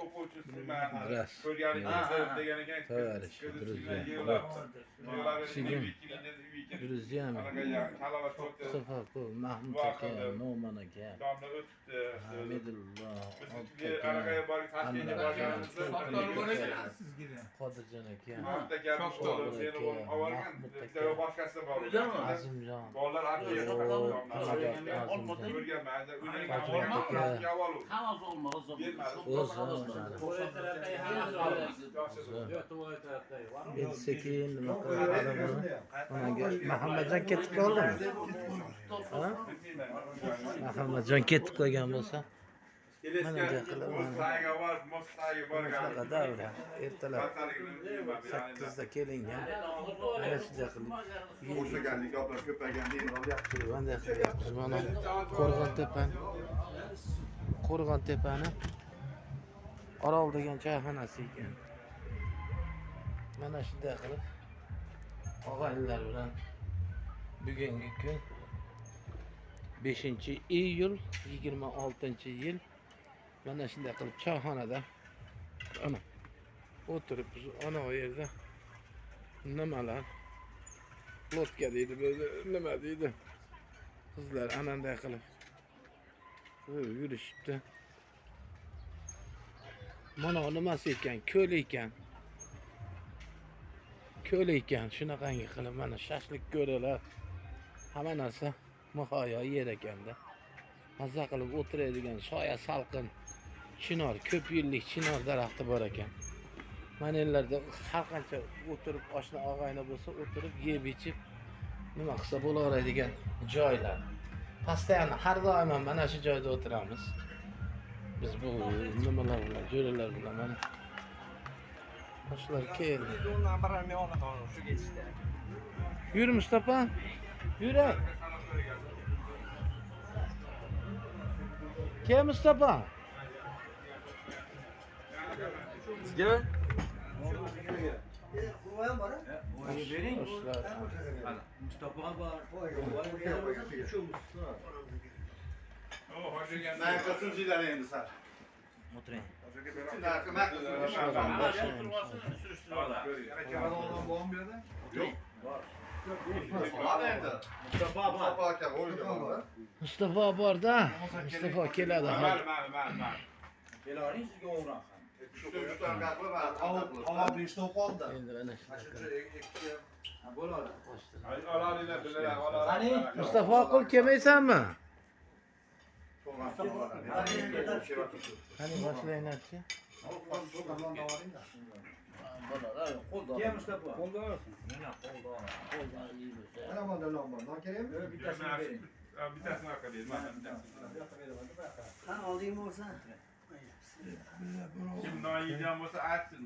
o'quvchisiman. Ras. Ko'rganingiz degan ekan. Tavarish, друзья. Друзья. Mustafa aka, Mahmud aka, No'man aka, Hamidullo, Qodirjon aka, Mahmud aka, Azimjon, Bolalar endi sekin nima qilib Muhammadjon ketib qoldimi? Ha? Muhammadjon ketib qolgan bo'lsa, mana bunday qilib shunaqa davra ertalab 8da kelingan. Mana shunday qilib O'xshaganlik gaplar ko'paygan deydi, yaxshi. bunday qilyapmiz. Mana Qo'rg'on-tepani Orol degan choyxonasi ekan. Mana shunday qilib og'aynilar bilan bugungi kun 5-iyul 26-yil mana shunday qilib choyxonada ana o'tiribmiz. Ana o yerda nimalar lotka deydi, nima deydi? Qizlar ananday qilib yurishibdi. Mana nimasi ekan? Ko'l ekan. Ko'l ekan. Shunaqangi qilib mana shashlik ko'ralar. Hamma narsa muhayyo yer ekanda. Mazza qilib o'tiradigan soya salqin chinor, ko'p yillik chinor daraxti bor ekan. Mana yerlarda har qancha o'tirib oshna og'ayni bo'lsa, o'tirib yeb ichib nima qilsa bo'laveradigan joylar. Постоянно har doim mana shu joyda o'tiramiz. Biz bu nimalar bilan, jo'ralar bilan mana boshlar keldi. Yur Mustafa. Yurak. Kel Mustafa. Sizga Bering. Mustafa bor. Ben kasımcılar endi sar. O'tiring. Yok. Var endi. Mustafa aka o'lgan. Mustafa borda. Mustafa keladi. Kelaring sizga o'g'ron ham. Üçten kalklı var. Havo 5 qoldi. Endi mana Bo'ladi. Qani? Mustafa qul kelmaysanmi? Qani boshlaynachi? Kim Mustafa? Qo'lda. Bittasini orqa deydi. Qani oldingmi bo'lsa? Kim non yeydigan bo'lsa aytsin.